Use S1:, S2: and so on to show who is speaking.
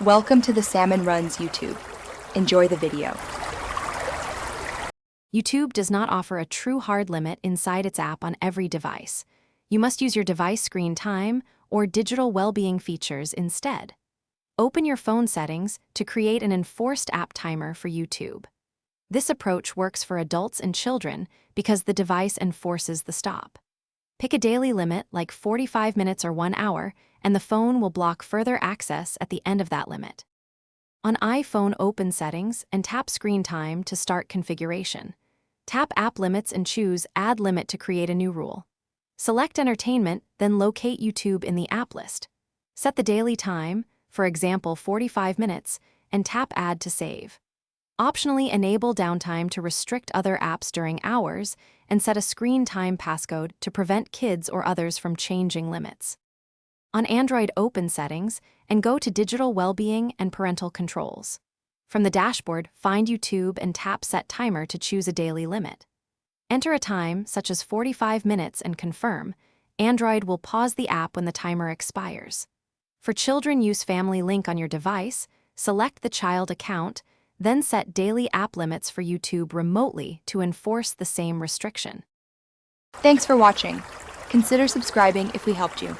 S1: Welcome to the Salmon Runs YouTube. Enjoy the video.
S2: YouTube does not offer a true hard limit inside its app on every device. You must use your device screen time or digital well-being features instead. Open your phone settings to create an enforced app timer for YouTube. This approach works for adults and children because the device enforces the stop. Pick a daily limit like 45 minutes or 1 hour, and the phone will block further access at the end of that limit. On iPhone, open Settings and tap Screen Time to start configuration. Tap App Limits and choose Add Limit to create a new rule. Select Entertainment, then locate YouTube in the app list. Set the daily time, for example 45 minutes, and tap Add to save. Optionally enable downtime to restrict other apps during hours and set a screen time passcode to prevent kids or others from changing limits. On Android, open Settings and go to Digital Wellbeing and Parental Controls. From the dashboard, find YouTube and tap Set Timer to choose a daily limit. Enter a time, such as 45 minutes, and confirm. Android will pause the app when the timer expires. For children, use Family Link on your device, select the child account, then set daily app limits for YouTube remotely to enforce the same restriction.
S1: Thanks for watching. Consider subscribing if we helped you.